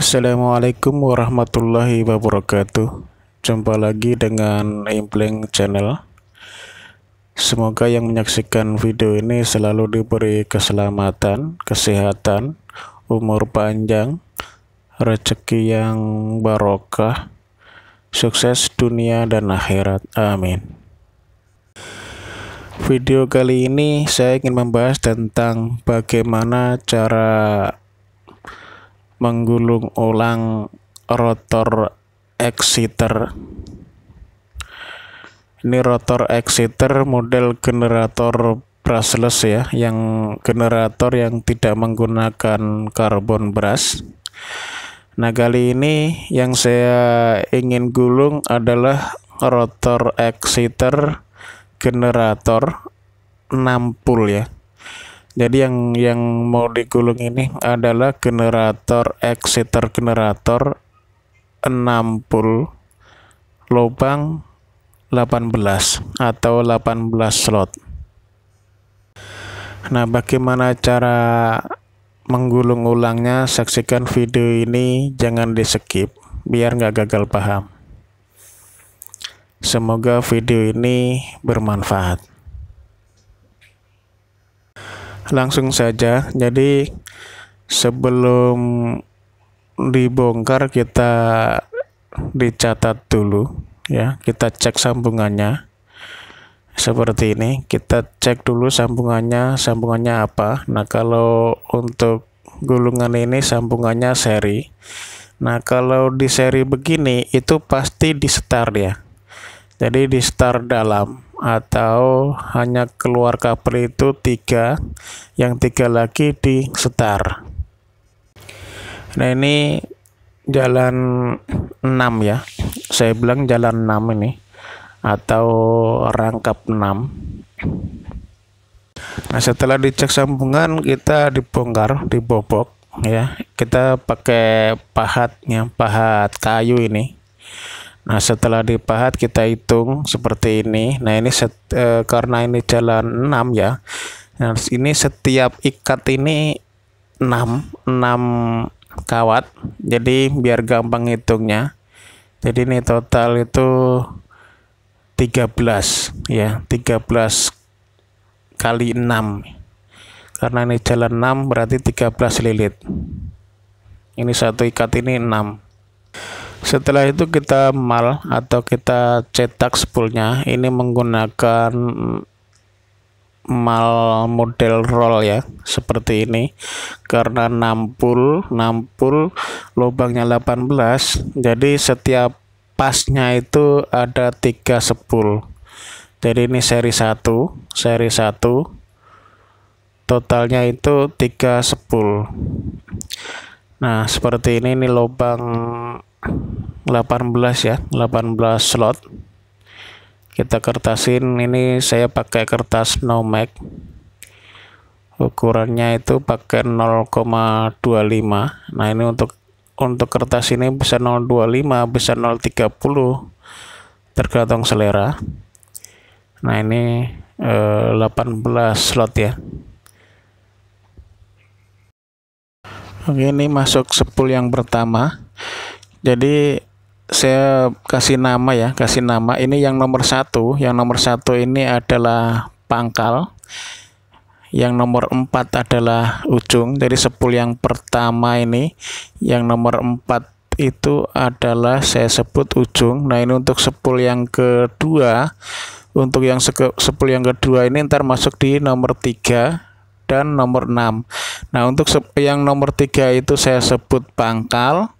Assalamualaikum warahmatullahi wabarakatuh. Jumpa lagi dengan Impleng Channel. Semoga yang menyaksikan video ini selalu diberi keselamatan, kesehatan, umur panjang, rezeki yang barokah, sukses dunia dan akhirat. Amin. Video kali ini saya ingin membahas tentang bagaimana cara menggulung ulang rotor exciter. Ini rotor exciter model generator brushless ya, yang generator yang tidak menggunakan karbon brush. Nah, kali ini yang saya ingin gulung adalah rotor exciter generator 6 pul ya. Jadi yang mau digulung ini adalah generator exciter generator 6 pul lubang 18 atau 18 slot. Nah, bagaimana cara menggulung ulangnya? Saksikan video ini, jangan di skip biar nggak gagal paham. Semoga video ini bermanfaat. Langsung saja. Jadi sebelum dibongkar kita dicatat dulu ya, kita cek sambungannya seperti ini. Kita cek dulu sambungannya apa. Nah, kalau untuk gulungan ini sambungannya seri. Nah, kalau di seri begini itu pasti di setar ya. Jadi di setar dalam atau hanya keluar kabel itu 3, yang 3 lagi di setar. Nah, ini jalan 6 ya, saya bilang jalan 6 ini atau rangkap 6. Nah, setelah dicek sambungan kita dibongkar, dibobok ya, kita pakai pahatnya, pahat kayu ini. Nah, setelah dipahat kita hitung seperti ini. Nah, ini karena ini jalan 6 ya. Nah, ini setiap ikat ini 6 kawat. Jadi biar gampang hitungnya. Jadi ini total itu 13 ya, 13 kali 6. Karena ini jalan 6 berarti 13 lilit. Ini satu ikat ini 6. Setelah itu kita mal atau kita cetak spoolnya. Ini menggunakan mal model roll ya, seperti ini. Karena 6 pul lubangnya 18, jadi setiap pasnya itu ada 3 spool. Jadi ini seri 1 totalnya itu 3 spool. Nah, seperti ini lubang 18 ya, 18 slot. Kita kertasin. Ini saya pakai kertas Nomex, ukurannya itu pakai 0,25. Nah, ini untuk kertas ini bisa 0,25, bisa 0,30, tergantung selera. Nah, ini 18 slot ya. Oke, ini masuk spool yang pertama. Jadi saya kasih nama ya, ini yang nomor 1. Yang nomor 1 ini adalah pangkal, yang nomor 4 adalah ujung. Jadi spool yang pertama ini, yang nomor 4 itu adalah saya sebut ujung. Nah, ini untuk spool yang kedua. Untuk yang spool yang kedua ini ntar masuk di nomor 3 dan nomor 6. Nah, untuk yang nomor 3 itu saya sebut pangkal,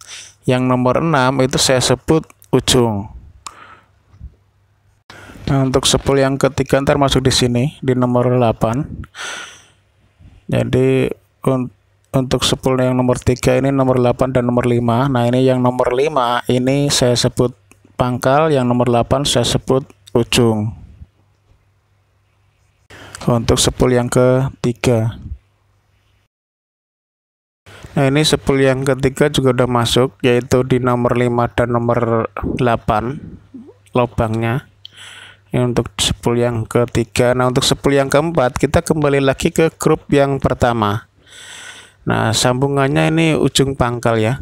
yang nomor 6 itu saya sebut ujung. Nah, untuk spool yang ketiga ntar masuk di sini di nomor 8. Jadi untuk spool yang nomor 3 ini nomor 8 dan nomor 5. Nah, ini yang nomor 5 ini saya sebut pangkal, yang nomor 8 saya sebut ujung. Untuk spool yang ketiga. Nah, ini spool yang ketiga juga udah masuk, yaitu di nomor 5 dan nomor 8 lubangnya. Ini untuk spool yang ketiga. Nah, untuk spool yang keempat kita kembali lagi ke grup yang pertama. Nah, sambungannya ini ujung pangkal ya.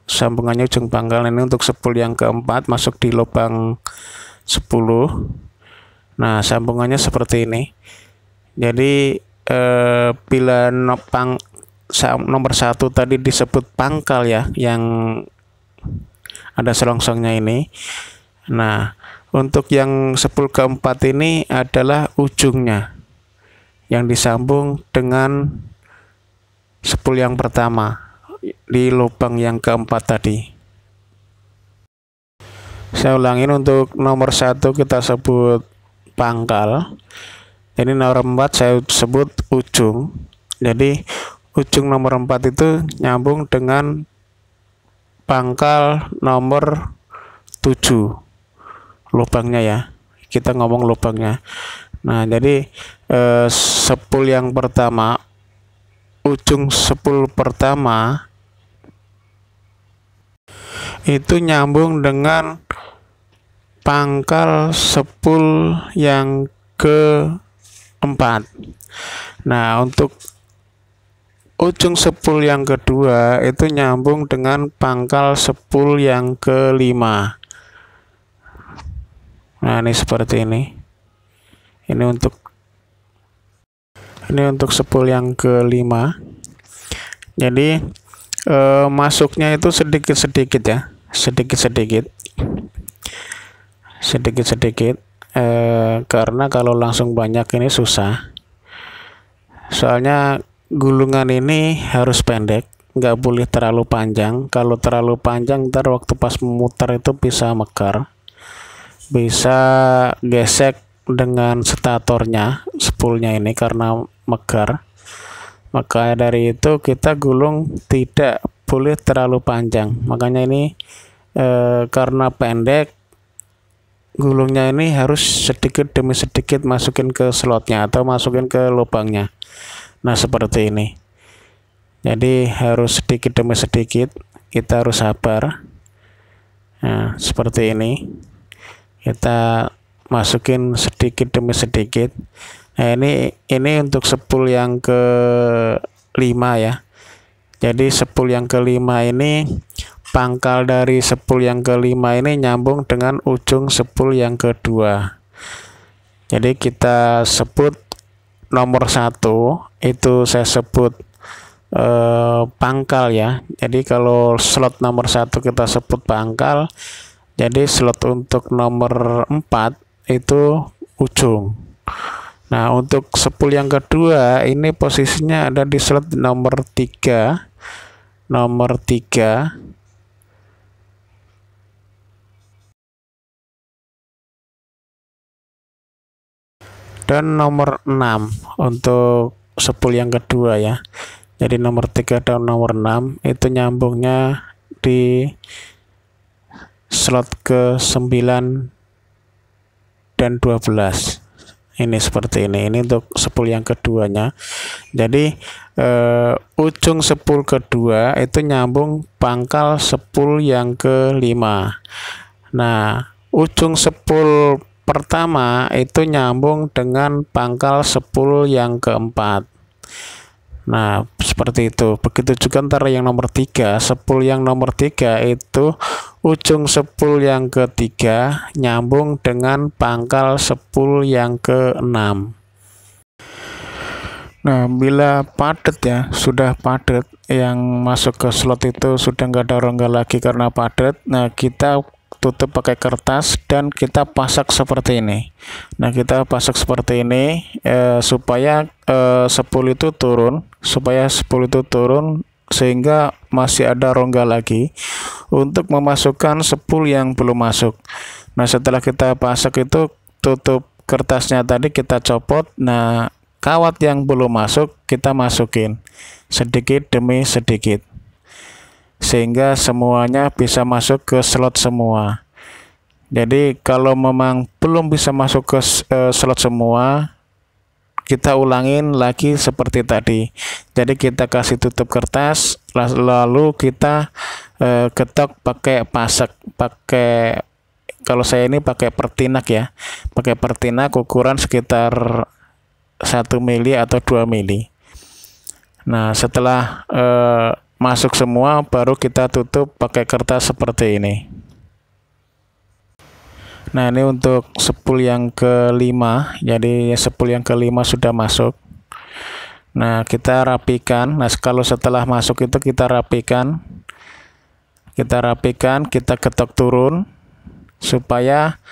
Sambungannya ujung pangkal ini untuk spool yang keempat masuk di lubang 10. Nah, sambungannya seperti ini. Jadi bila nomor 1 tadi disebut pangkal ya, yang ada selongsongnya ini. Nah, untuk yang spool keempat ini adalah ujungnya yang disambung dengan spool yang pertama di lubang yang keempat tadi. Saya ulangin, untuk nomor 1 kita sebut pangkal. Jadi nomor 4 saya sebut ujung. Jadi ujung nomor 4 itu nyambung dengan pangkal nomor 7 lubangnya ya. Kita ngomong lubangnya. Nah, jadi spool yang pertama, ujung spool pertama itu nyambung dengan pangkal spool yang keempat. Nah, untuk ujung spool yang kedua itu nyambung dengan pangkal spool yang kelima. Nah, ini seperti ini. Ini untuk spool yang kelima. Jadi masuknya itu sedikit-sedikit ya, sedikit-sedikit, karena kalau langsung banyak ini susah. Soalnya gulungan ini harus pendek, nggak boleh terlalu panjang. Kalau terlalu panjang ntar waktu pas memutar itu bisa mekar, bisa gesek dengan statornya, spoolnya ini karena mekar. Maka dari itu kita gulung tidak boleh terlalu panjang. Makanya ini karena pendek, gulungnya ini harus sedikit demi sedikit masukin ke slotnya atau masukin ke lubangnya. Nah, seperti ini. Jadi harus sedikit demi sedikit, kita harus sabar. Nah, seperti ini. Kita masukin sedikit demi sedikit. Nah, ini untuk spool yang ke-5 ya. Jadi spool yang ke-5 ini, pangkal dari spool yang ke-5 ini nyambung dengan ujung spool yang kedua. Jadi kita sebut nomor 1 itu saya sebut pangkal ya. Jadi kalau slot nomor 1 kita sebut pangkal, jadi slot untuk nomor 4 itu ujung. Nah, untuk spool yang kedua ini posisinya ada di slot nomor 3. Nomor 3. Dan nomor 6 untuk spool yang kedua ya. Jadi nomor 3 dan nomor 6 itu nyambungnya di slot ke-9 dan 12. Ini seperti ini. Ini untuk spool yang keduanya. Jadi ujung spool kedua itu nyambung pangkal spool yang ke-5. Nah, ujung spool pertama itu nyambung dengan pangkal spool yang keempat. Nah, seperti itu. Begitu juga ntar yang nomor 3, spool yang nomor 3 itu ujung spool yang ketiga nyambung dengan pangkal spool yang ke-6. Nah, bila padat ya, sudah padat, yang masuk ke slot itu sudah nggak ada rongga lagi karena padat. Nah, kita tutup pakai kertas dan kita pasak seperti ini. Nah, kita pasak seperti ini supaya spool itu turun, sehingga masih ada rongga lagi untuk memasukkan spool yang belum masuk. Nah, setelah kita pasak itu tutup kertasnya tadi kita copot. Nah, kawat yang belum masuk kita masukin sedikit demi sedikit, sehingga semuanya bisa masuk ke slot semua. Jadi kalau memang belum bisa masuk ke slot semua, kita ulangin lagi seperti tadi. Jadi kita kasih tutup kertas, lalu kita ketok pakai pasak, kalau saya ini pakai pertinak ya, pakai pertinak ukuran sekitar 1 mili atau 2 mili. Nah, setelah masuk semua, baru kita tutup pakai kertas seperti ini. Nah, ini untuk sepul yang kelima, jadi sepul yang kelima sudah masuk. Nah, kita rapikan. Nah, kalau setelah masuk itu kita rapikan, kita ketok turun supaya,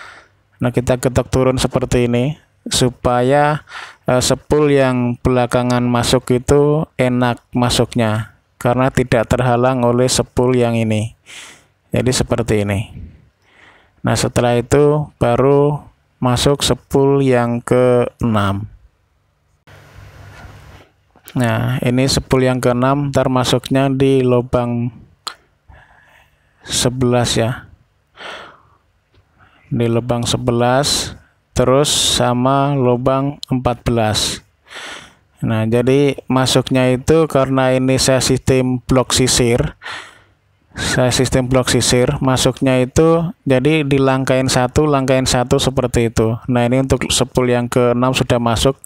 nah kita ketok turun seperti ini supaya sepul yang belakangan masuk itu enak masuknya karena tidak terhalang oleh sepul yang ini. Jadi seperti ini. Nah, setelah itu baru masuk sepul yang ke-6. Nah, ini sepul yang ke-6, ntar masuknya di lubang 11 ya. Di lubang 11, terus sama lubang 14. Nah, jadi masuknya itu karena ini saya sistem blok sisir. Masuknya itu jadi di langkain satu seperti itu. Nah, ini untuk sepul yang ke-6 sudah masuk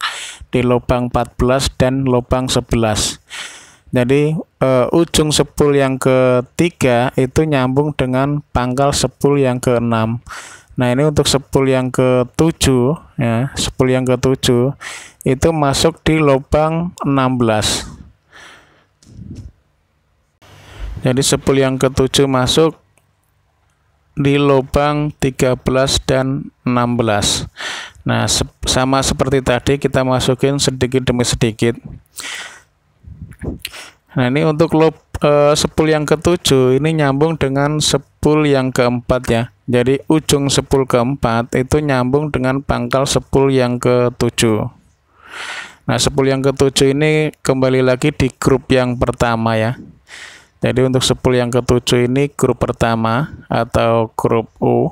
di lubang 14 dan lubang 11. Jadi ujung sepul yang ketiga itu nyambung dengan pangkal sepul yang ke-6. Nah, ini untuk sepul yang ke-7 ya, sepul yang ke-7 itu masuk di lubang 16. Jadi sepul yang ke-7 masuk di lubang 13 dan 16. Nah, sama seperti tadi kita masukin sedikit demi sedikit. Nah, ini untuk sepul yang ke-7 ini nyambung dengan sepul yang ke-4 ya. Jadi ujung sepul ke-4 itu nyambung dengan pangkal sepul yang ke-7. Nah, sepul yang ke-7 ini kembali lagi di grup yang pertama ya. Jadi untuk sepul yang ke-7 ini grup pertama atau grup U.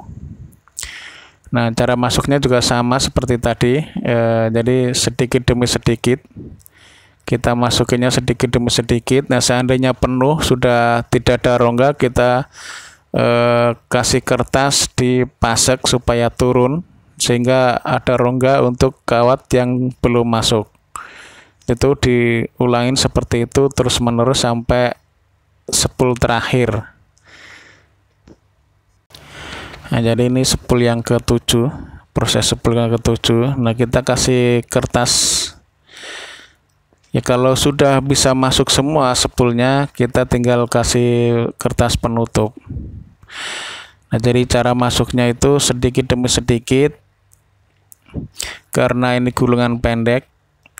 Nah, cara masuknya juga sama seperti tadi. Jadi sedikit demi sedikit. Kita masukinnya sedikit demi sedikit. Nah, seandainya penuh sudah tidak ada rongga, kita kasih kertas dipasek supaya turun sehingga ada rongga untuk kawat yang belum masuk. Itu diulangin seperti itu terus menerus sampai sepul terakhir. Nah, jadi ini sepul yang ke-7, proses sepul yang ke-7. Nah, kita kasih kertas ya, kalau sudah bisa masuk semua sepulnya, kita tinggal kasih kertas penutup. Nah, jadi cara masuknya itu sedikit demi sedikit karena ini gulungan pendek,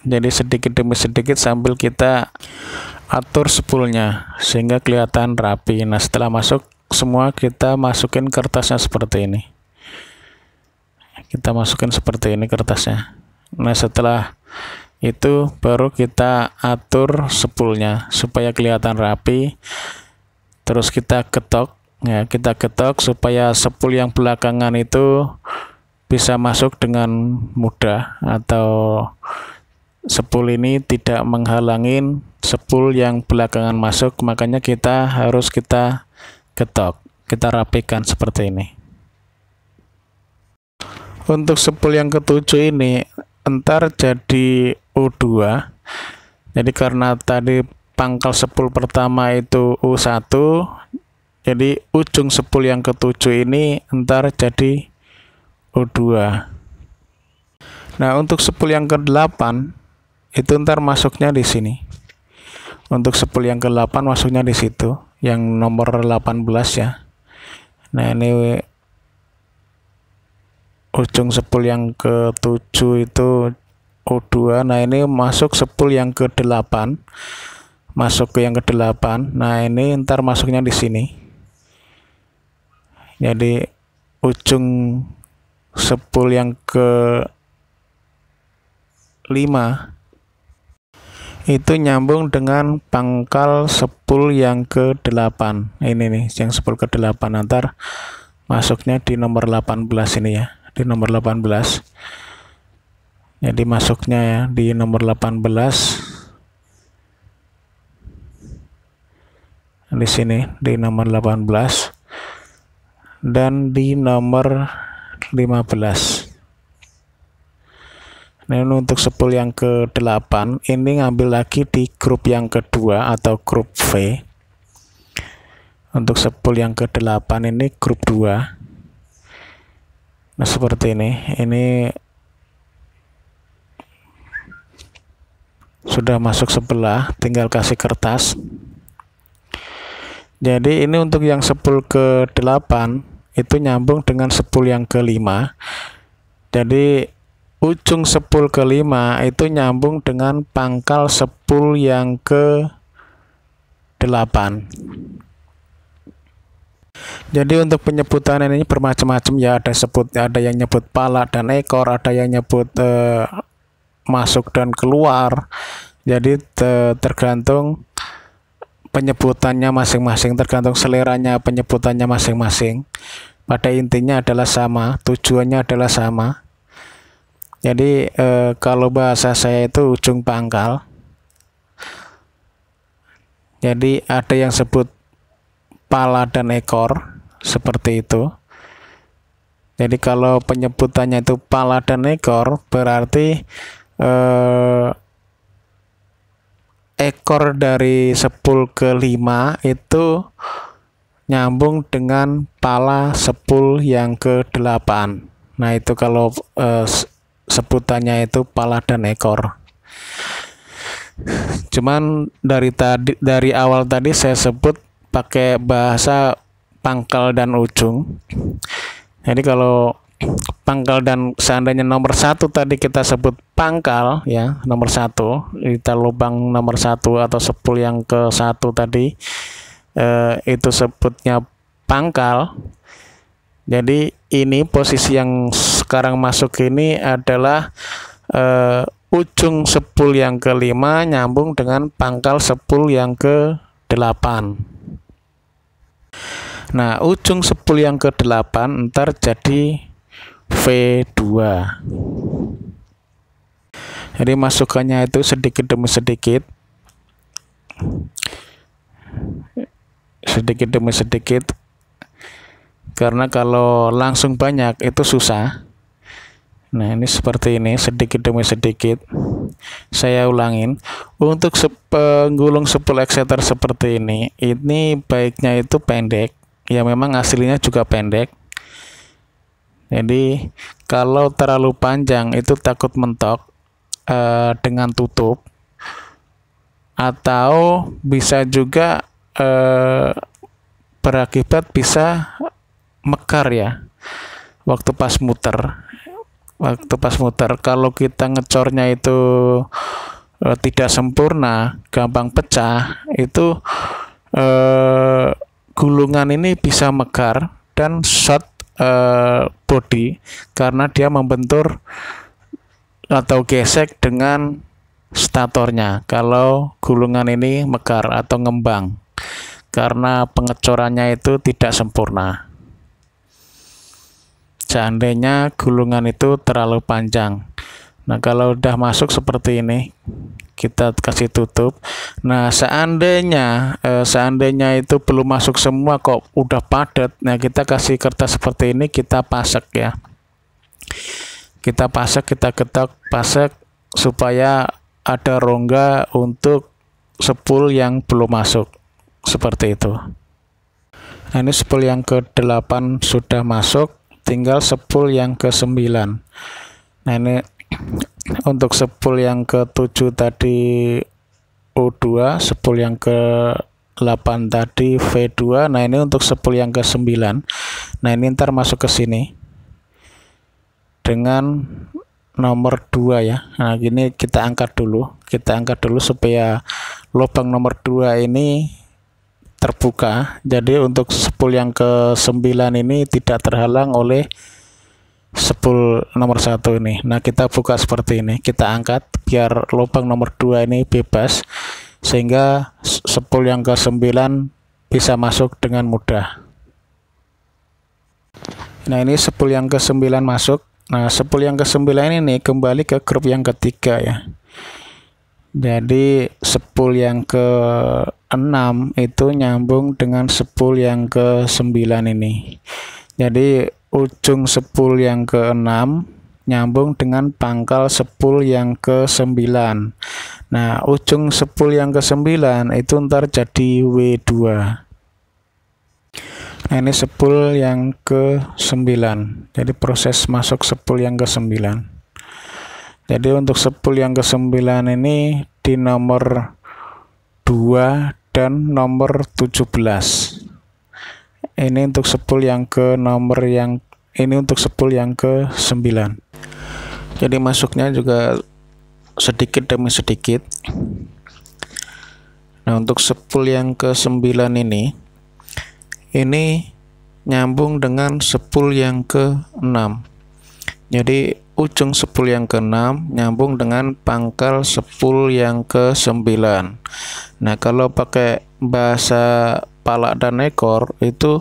jadi sedikit demi sedikit sambil kita atur sepulnya sehingga kelihatan rapi. Nah, setelah masuk semua kita masukin kertasnya seperti ini. Kita masukin seperti ini kertasnya. Nah, setelah itu baru kita atur sepulnya supaya kelihatan rapi. Terus kita ketok ya, kita ketok supaya sepul yang belakangan itu bisa masuk dengan mudah atau sepul ini tidak menghalangin sepul yang belakangan masuk, makanya kita harus kita ketok, kita rapikan seperti ini. Untuk sepul yang ke-7 ini entar jadi U2. Jadi karena tadi pangkal sepul pertama itu U1, jadi ujung sepul yang ke-7 ini entar jadi U2. Nah, untuk sepul yang ke-8 itu ntar masuknya di sini. Untuk sepul yang ke-8 masuknya di situ, yang nomor 18 ya. Nah, ini ujung sepul yang ke-7 itu U2. Nah, ini masuk sepul yang ke-8. Masuk ke yang ke-8. Nah, ini ntar masuknya di sini. Jadi ujung sepul yang ke-5 itu nyambung dengan pangkal sepul yang ke-8. Ini nih yang sepul ke-8, antar masuknya di nomor 18 ini ya, di nomor 18. Jadi masuknya ya di nomor 18 di sini, di nomor 18 dan di nomor 15. Nah, ini untuk sepul yang ke-8 ini ngambil lagi di grup yang kedua atau grup V. Untuk sepul yang ke-8 ini grup 2. Nah, seperti ini sudah masuk sebelah, tinggal kasih kertas. Jadi ini untuk yang sepul ke-8 itu nyambung dengan sepul yang ke-5. Jadi ujung sepul ke-5 itu nyambung dengan pangkal sepul yang ke-8. Jadi untuk penyebutan ini bermacam-macam ya, ada yang nyebut pala dan ekor, ada yang nyebut masuk dan keluar. Jadi tergantung penyebutannya masing-masing, tergantung seleranya penyebutannya masing-masing. Pada intinya adalah sama, tujuannya adalah sama. Jadi kalau bahasa saya itu ujung pangkal. Jadi ada yang sebut pala dan ekor seperti itu. Jadi kalau penyebutannya itu pala dan ekor, berarti ekor dari sepul ke-5 itu nyambung dengan pala sepul yang ke-8. Nah, itu kalau sebutannya itu pala dan ekor. Cuman dari awal tadi saya sebut pakai bahasa pangkal dan ujung. Jadi kalau pangkal dan seandainya nomor 1 tadi kita sebut pangkal ya, nomor 1 kita lubang nomor 1 atau sepul yang ke-1 tadi itu sebutnya pangkal. Jadi ini posisi yang sekarang masuk ini adalah ujung sepul yang ke-5 nyambung dengan pangkal sepul yang ke-8. Nah, ujung sepul yang ke-8 ntar jadi V2. Jadi masukannya itu sedikit demi sedikit. Sedikit demi sedikit. Karena kalau langsung banyak itu susah. Nah, ini seperti ini, sedikit demi sedikit. Saya ulangin. Untuk penggulung sepul ekseter seperti ini baiknya itu pendek. Ya memang aslinya juga pendek. Jadi kalau terlalu panjang itu takut mentok dengan tutup, atau bisa juga berakibat bisa mekar ya waktu pas muter. Kalau kita ngecornya itu tidak sempurna, gampang pecah, itu gulungan ini bisa mekar dan short body karena dia membentur atau gesek dengan statornya kalau gulungan ini mekar atau ngembang karena pengecorannya itu tidak sempurna. Seandainya gulungan itu terlalu panjang. Nah, kalau udah masuk seperti ini, kita kasih tutup. Nah, seandainya itu belum masuk semua kok udah padat, nah kita kasih kertas seperti ini, kita pasek ya. Kita pasek, kita ketok, pasek supaya ada rongga untuk sepul yang belum masuk. Seperti itu. Nah, ini sepul yang ke-8 sudah masuk, tinggal sepul yang ke-9. Nah, ini untuk sepul yang ke-7 tadi O2, sepul yang ke-8 tadi V2. Nah, ini untuk sepul yang ke-9. Nah, ini ntar masuk ke sini dengan nomor 2 ya. Nah, gini kita angkat dulu supaya lubang nomor 2 ini terbuka. Jadi untuk sepul yang ke-9 ini tidak terhalang oleh sepul nomor 1 ini. Nah, kita buka seperti ini, kita angkat biar lubang nomor 2 ini bebas sehingga sepul yang ke-9 bisa masuk dengan mudah. Nah, ini sepul yang ke-9 masuk. Nah, sepul yang ke-9 ini kembali ke grup yang ketiga ya. Jadi sepul yang ke-6 itu nyambung dengan sepul yang ke-9 ini. Jadi ujung sepul yang ke-6 nyambung dengan pangkal sepul yang ke-9. Nah, ujung sepul yang ke-9 itu ntar jadi W2. Nah, ini sepul yang ke-9. Jadi proses masuk sepul yang ke-9. Jadi untuk sepul yang ke-9 ini di nomor 2 dan nomor 17. Ini untuk sepul yang ke nomor yang ini untuk sepul yang ke-9. Jadi masuknya juga sedikit demi sedikit. Nah, untuk sepul yang ke-9 ini nyambung dengan sepul yang ke-6. Jadi ujung sepul yang ke-6 nyambung dengan pangkal sepul yang ke-9. Nah, kalau pakai bahasa pala dan ekor, itu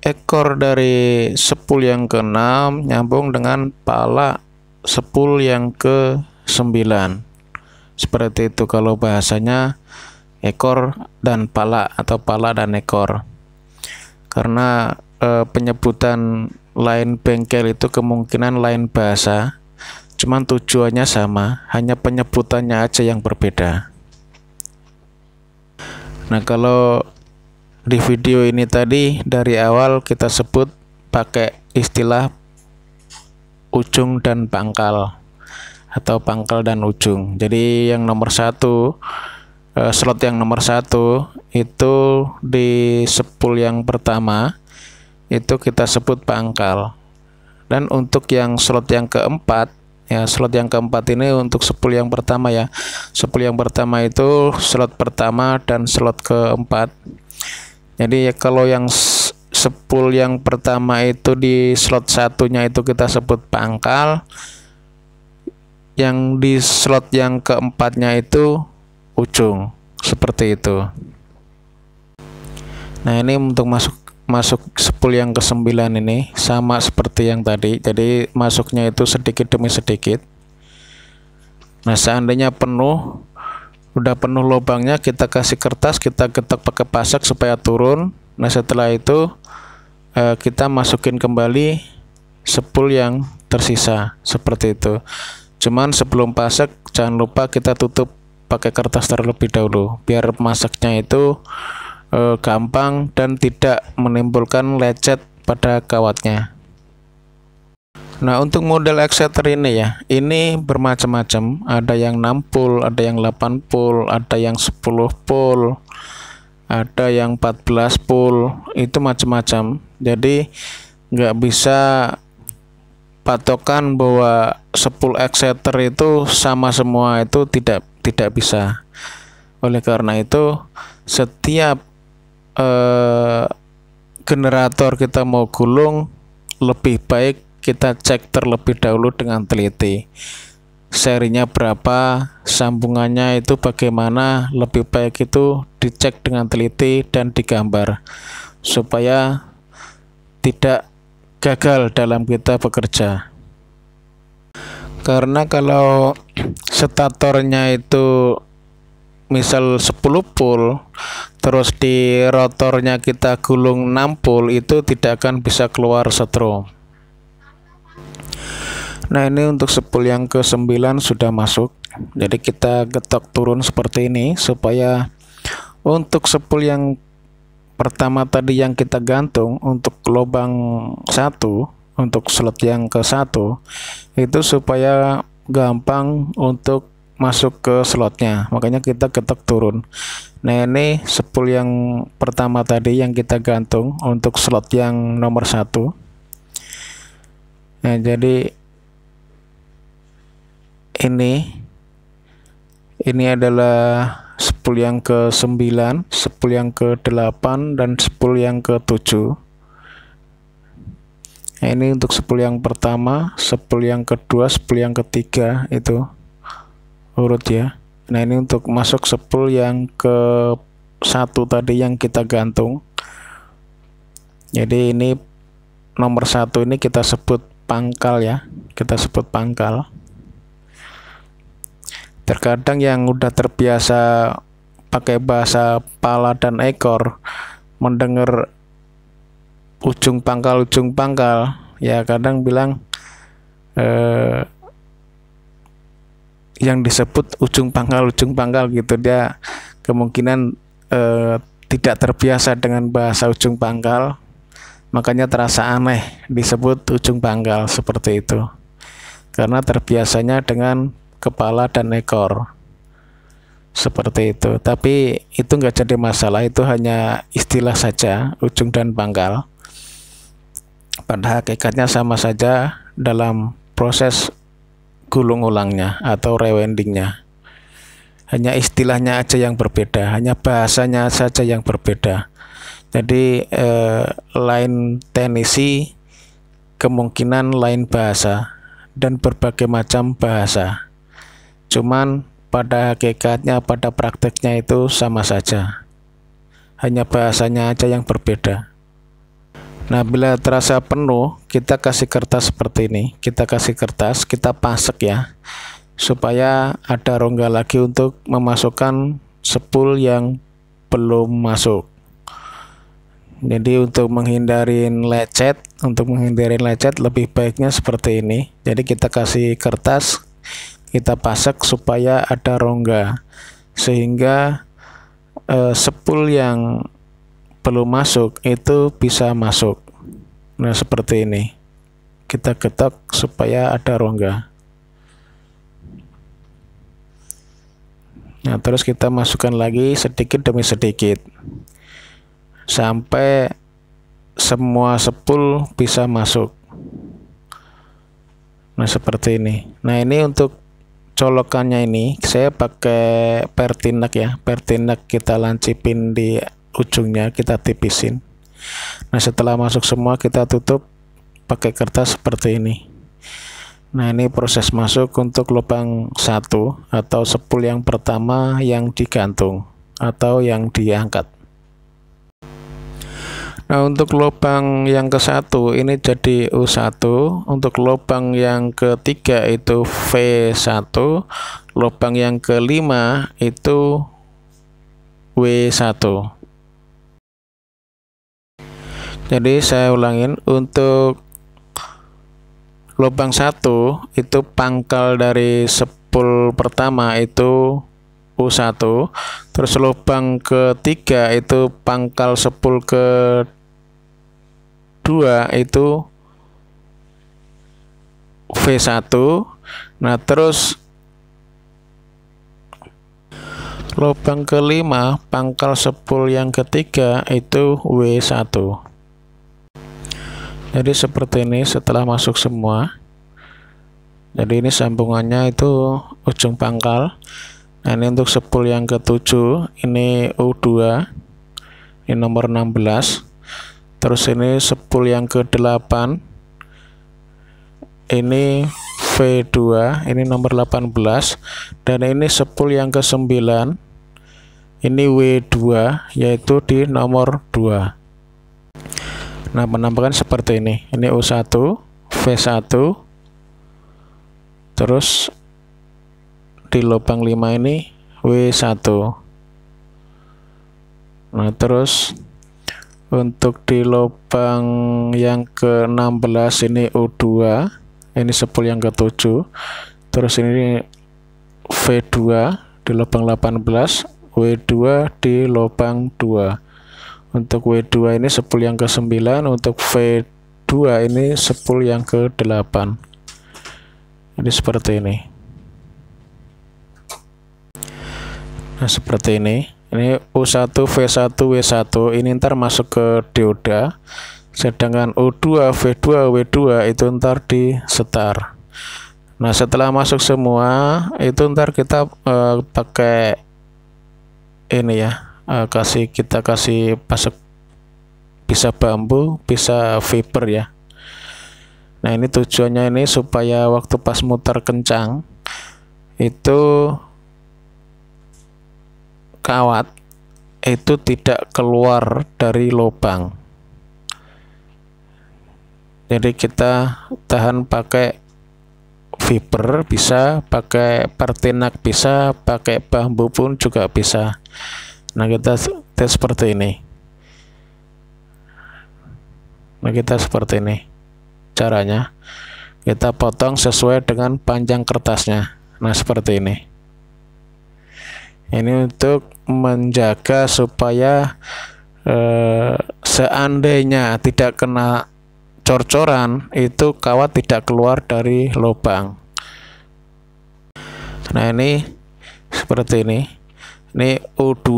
ekor dari sepul yang ke-6 nyambung dengan pala sepul yang ke-9. Seperti itu kalau bahasanya ekor dan pala atau pala dan ekor. Karena penyebutan lain bengkel itu kemungkinan lain bahasa, cuman tujuannya sama, hanya penyebutannya aja yang berbeda. Nah, kalau di video ini tadi dari awal kita sebut pakai istilah ujung dan pangkal atau pangkal dan ujung. Jadi yang nomor 1, slot yang nomor 1 itu di sepul yang pertama itu kita sebut pangkal. Dan untuk yang slot yang keempat, ya slot yang keempat ini untuk sepul yang pertama ya. Sepul yang pertama itu slot pertama dan slot keempat. Jadi ya kalau yang sepul yang pertama itu di slot satunya itu kita sebut pangkal, yang di slot yang keempatnya itu ujung, seperti itu. Nah, ini untuk masuk sepul yang ke-9 ini sama seperti yang tadi. Jadi masuknya itu sedikit demi sedikit. Nah, seandainya udah penuh lubangnya, kita kasih kertas, kita getok pakai pasak supaya turun. Nah, setelah itu kita masukin kembali sepul yang tersisa, seperti itu. Cuman sebelum pasak jangan lupa kita tutup pakai kertas terlebih dahulu biar masaknya itu gampang dan tidak menimbulkan lecet pada kawatnya. Nah, untuk model exciter ini ya, ini bermacam-macam. Ada yang 6 pul, ada yang 8 pul, ada yang 10 pul, ada yang 14 pul, itu macam-macam. Jadi nggak bisa patokan bahwa sepul exciter itu sama semua, itu tidak bisa. Oleh karena itu setiap generator kita mau gulung, lebih baik kita cek terlebih dahulu dengan teliti. Serinya berapa, sambungannya itu bagaimana, lebih baik itu dicek dengan teliti dan digambar supaya tidak gagal dalam kita bekerja. Karena kalau statornya itu misal 10 pul, terus di rotornya kita gulung 6 pul, itu tidak akan bisa keluar setrum. Nah, ini untuk sepul yang ke-9 sudah masuk. Jadi kita getok turun seperti ini supaya untuk sepul yang pertama tadi yang kita gantung untuk lubang 1, untuk slot yang ke-1 itu supaya gampang untuk masuk ke slotnya, makanya kita getok turun. Nah, ini sepul yang pertama tadi yang kita gantung untuk slot yang nomor 1. Nah, jadi ini adalah sepul yang ke-9, sepul yang ke-8 dan sepul yang ke-7. Nah, ini untuk sepul yang pertama, sepul yang kedua, sepul yang ketiga, itu urut ya. Nah, ini untuk masuk sepul yang ke-1 tadi yang kita gantung. Jadi ini nomor 1 ini kita sebut pangkal ya, kita sebut pangkal. Terkadang yang udah terbiasa pakai bahasa pala dan ekor, mendengar ujung pangkal ya kadang bilang yang disebut ujung pangkal gitu. Dia kemungkinan tidak terbiasa dengan bahasa ujung pangkal, makanya terasa aneh disebut ujung pangkal seperti itu, karena terbiasanya dengan kepala dan ekor seperti itu. Tapi itu nggak jadi masalah, itu hanya istilah saja, ujung dan pangkal. Pada hakikatnya sama saja dalam proses gulung ulangnya atau rewindingnya. Hanya istilahnya aja yang berbeda, hanya bahasanya saja yang berbeda. Jadi lain teknisi kemungkinan lain bahasa dan berbagai macam bahasa. Cuman pada hakikatnya, pada prakteknya itu sama saja. Hanya bahasanya aja yang berbeda. Nah, bila terasa penuh, kita kasih kertas seperti ini. Kita kasih kertas, kita pasek ya, supaya ada rongga lagi untuk memasukkan sepul yang belum masuk. Jadi untuk menghindari lecet, lebih baiknya seperti ini. Jadi kita kasih kertas, kita pasek supaya ada rongga, sehingga sepul yang belum masuk itu bisa masuk. Nah, seperti ini. Kita ketok supaya ada rongga. Nah, terus kita masukkan lagi sedikit demi sedikit sampai semua sepul bisa masuk. Nah, seperti ini. Nah, ini untuk colokannya ini saya pakai pertinak ya. Pertinak kita lancipin di ujungnya, kita tipisin. Nah, setelah masuk semua kita tutup pakai kertas seperti ini. Nah, ini proses masuk untuk lubang 1 atau sepul yang pertama yang digantung atau yang diangkat. Nah, untuk lubang yang ke-1 ini jadi U1, untuk lubang yang ketiga itu V1, lubang yang ke-5 itu W1. Jadi saya ulangin, untuk lubang 1 itu pangkal dari sepul pertama itu U1, terus lubang ketiga itu pangkal sepul kedua itu V1. Nah, terus lubang ke-5 pangkal sepul yang ketiga itu W1. Jadi seperti ini setelah masuk semua. Jadi ini sambungannya itu ujung pangkal. Nah, ini untuk sepul yang ke-7 ini U2, ini nomor 16. Terus ini sepul yang ke-8 ini V2, ini nomor 18. Dan ini sepul yang ke-9 ini W2, yaitu di nomor 2. Nah, penampakan seperti ini. Ini U1, V1, terus di lubang 5 ini W1. Nah, terus untuk di lubang yang ke-16 ini U2, ini sepul yang ke-7, terus ini V2 di lubang 18, W2 di lubang 2. Untuk W2 ini sepul yang ke-9, untuk V2 ini sepul yang ke-8. Jadi seperti ini. Nah, seperti ini. Ini U1, V1, W1 ini ntar masuk ke dioda. Sedangkan U2, V2, W2 itu ntar di setar. Nah, setelah masuk semua itu ntar kita pakai ini ya. Kita kasih pasek, bisa bambu, bisa fiber ya. Nah, ini tujuannya ini supaya waktu pas muter kencang itu kawat itu tidak keluar dari lubang. Jadi kita tahan pakai fiber, bisa pakai pertinak, bisa pakai bambu pun juga bisa. Nah, kita tes seperti ini. Nah, kita seperti ini caranya. kita potong sesuai dengan panjang kertasnya. Nah, seperti ini. Ini untuk menjaga supaya seandainya tidak kena cor-coran, itu kawat tidak keluar dari lubang. Nah, ini seperti ini. Ini U2,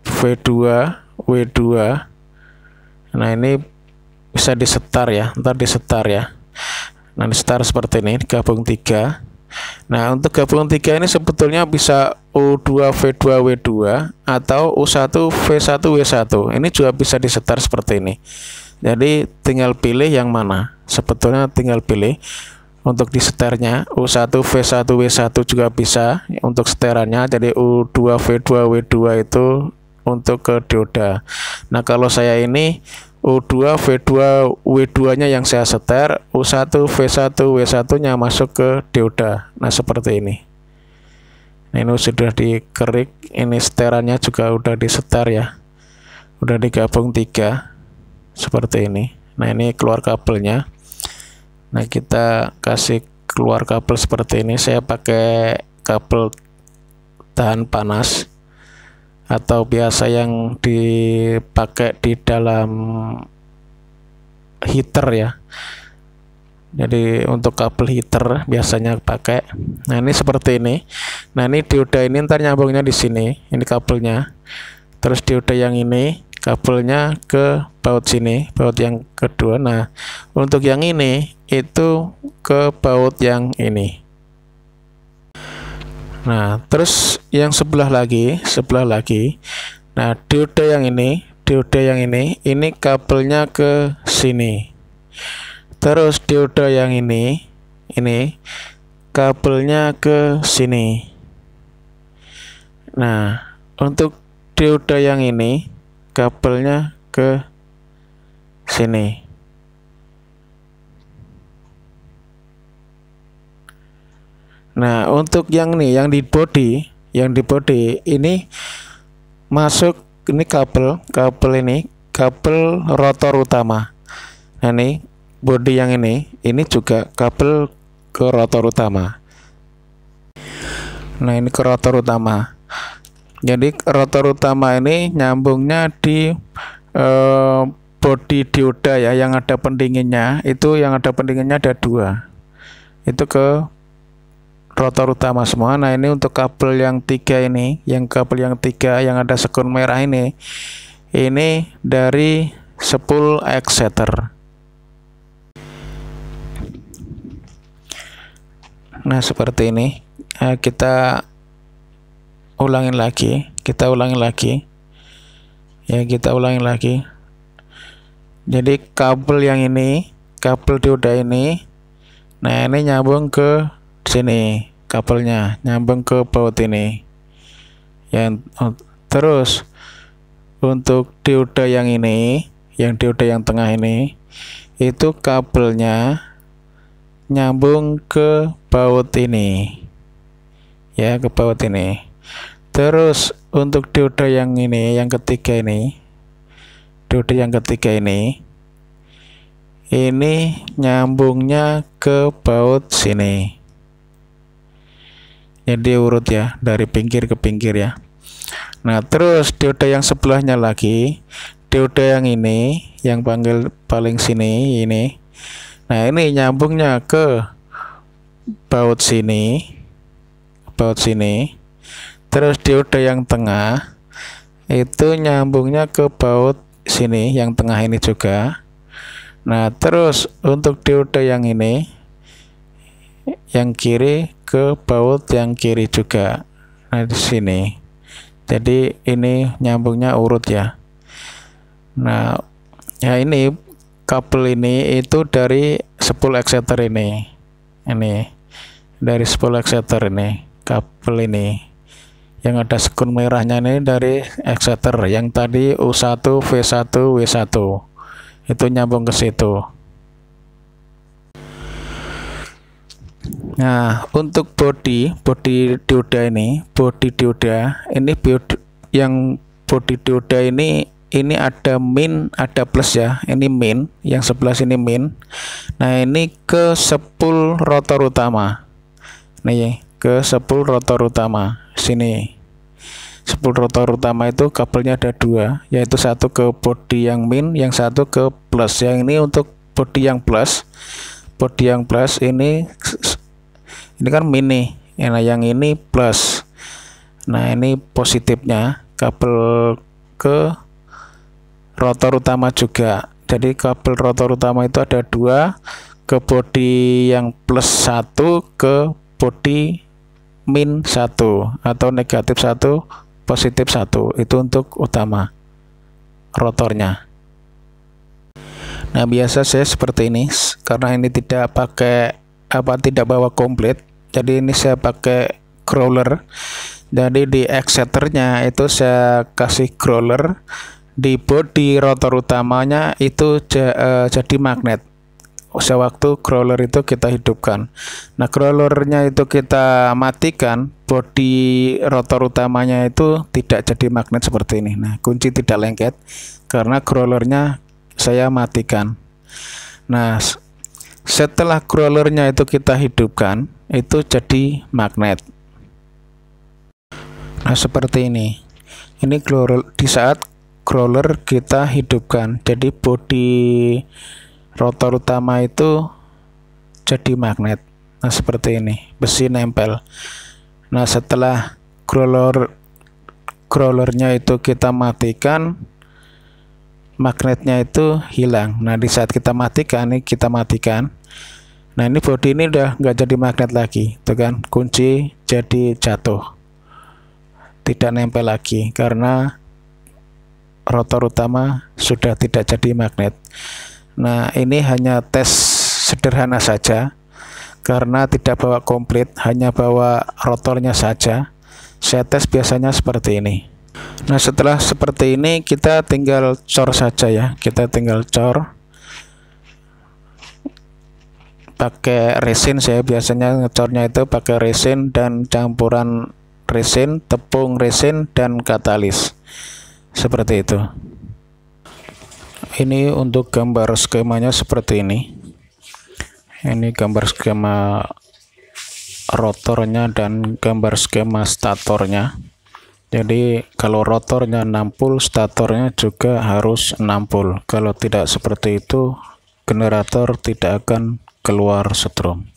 V2, W2. Nah, ini bisa disetar ya, ntar disetar ya. Nah, disetar seperti ini, gabung 3. Nah, untuk gabung 3 ini sebetulnya bisa U2 V2 W2 atau U1 V1 W1. Ini juga bisa disetar seperti ini. Jadi tinggal pilih yang mana. Sebetulnya tinggal pilih untuk disetarnya. U1 V1 W1 juga bisa untuk seterannya. Jadi U2 V2 W2 itu untuk ke dioda. Nah, kalau saya ini U2 V2 W2 nya yang saya seter, U1 V1 W1 nya masuk ke dioda. Nah, seperti ini. Nah, ini sudah dikerik, ini seterannya juga udah disetar ya, udah digabung 3 seperti ini. Nah, ini keluar kabelnya. Nah, kita kasih keluar kabel seperti ini. Saya pakai kabel tahan panas atau biasa yang dipakai di dalam heater ya. Jadi untuk kabel heater biasanya pakai. Nah, ini seperti ini. Nah, ini dioda ini ntar nyambungnya di sini. Ini kabelnya. Terus dioda yang ini kabelnya ke baut sini, baut yang kedua. Nah, untuk yang ini itu ke baut yang ini. Nah, terus yang sebelah lagi. Nah, dioda yang ini kabelnya ke sini. Terus dioda yang ini kabelnya ke sini. Nah, untuk dioda yang ini kabelnya ke sini. Nah, untuk yang ini yang di body ini masuk ini kabel ini kabel rotor utama. Nah, ini body yang ini juga kabel ke rotor utama. Nah, ini ke rotor utama. Jadi rotor utama ini nyambungnya di body dioda ya, yang ada pendinginnya. Itu yang ada pendinginnya ada 2. Itu ke rotor utama semua. Nah, ini untuk kabel yang 3 ini, yang ada sekun merah ini dari spool exciter. Nah, seperti ini. Kita ulangin lagi. Jadi kabel yang ini, kabel dioda ini, nah ini nyambung ke sini, kabelnya nyambung ke baut ini. Terus untuk dioda yang ini, dioda yang tengah ini, itu kabelnya nyambung ke baut ini. Ya, ke baut ini. Terus untuk dioda yang ini, yang ketiga ini, ini nyambungnya ke baut sini. Jadi urut ya, dari pinggir ke pinggir ya. Nah, terus dioda yang sebelahnya lagi, dioda yang ini, yang paling sini ini. Nah, ini nyambungnya ke baut sini. Terus dioda yang tengah itu nyambungnya ke baut sini, yang tengah ini juga. Nah, terus untuk dioda yang ini, yang kiri ke baut yang kiri juga. Nah, di sini. Jadi ini nyambungnya urut ya. Nah, ya ini kabel ini itu dari spool exciter ini. Ini dari spool exciter ini, kabel ini. Yang ada sekun merahnya ini dari exciter, yang tadi U1 V1 W1 itu nyambung ke situ. Nah, untuk body dioda ini, yang body dioda ini ini ada min, ada plus ya. Ini min, yang sebelah sini min. Nah, ini ke sepul rotor utama. Nih, ke sepul rotor utama. Sini. Sepul rotor utama itu kabelnya ada dua, yaitu satu ke bodi yang min, yang satu ke plus. Yang ini untuk bodi yang plus. Bodi yang plus ini kan min nih. Nah, yang ini plus. Nah, ini positifnya kabel ke rotor utama juga. Jadi kabel rotor utama itu ada dua, ke bodi yang plus satu, ke bodi min satu, atau negatif satu, positif satu. Itu untuk utama rotornya. Nah, biasa saya seperti ini karena ini tidak pakai tidak bawa komplit. Jadi ini saya pakai crawler. Jadi di exciternya itu saya kasih crawler. Di bodi rotor utamanya itu jadi magnet. Sewaktu crawler itu kita hidupkan. Nah, crawlernya itu kita matikan, bodi rotor utamanya itu tidak jadi magnet seperti ini. Nah, kunci tidak lengket karena crawlernya saya matikan. Nah, setelah crawlernya itu kita hidupkan, itu jadi magnet. Nah, seperti ini. Ini crawler, di saat crawler kita hidupkan, jadi bodi rotor utama itu jadi magnet. Nah, seperti ini, besi nempel. Nah, setelah crawlernya itu kita matikan, magnetnya itu hilang. Nah, di saat kita matikan, nah ini bodi ini udah nggak jadi magnet lagi, tuh kan, kunci jadi jatuh, tidak nempel lagi karena rotor utama sudah tidak jadi magnet. Nah, ini hanya tes sederhana saja karena tidak bawa komplit, hanya bawa rotornya saja. Saya tes biasanya seperti ini. Nah, setelah seperti ini kita tinggal cor saja ya. Kita tinggal cor pakai resin. Saya biasanya ngecornya itu pakai resin dan campuran resin, tepung resin, dan katalis. Seperti itu. Ini untuk gambar skemanya seperti ini. Ini gambar skema rotornya dan gambar skema statornya. Jadi kalau rotornya 60, statornya juga harus 60. Kalau tidak seperti itu, generator tidak akan keluar strom.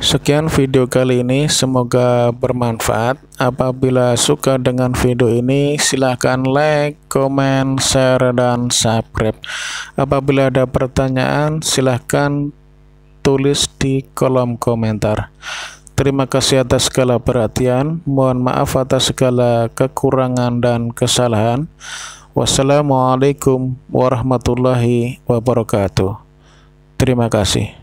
Sekian video kali ini, semoga bermanfaat. Apabila suka dengan video ini, silahkan like, komen, share, dan subscribe. Apabila ada pertanyaan, silahkan tulis di kolom komentar. Terima kasih atas segala perhatian. Mohon maaf atas segala kekurangan dan kesalahan. Wassalamualaikum warahmatullahi wabarakatuh. Terima kasih.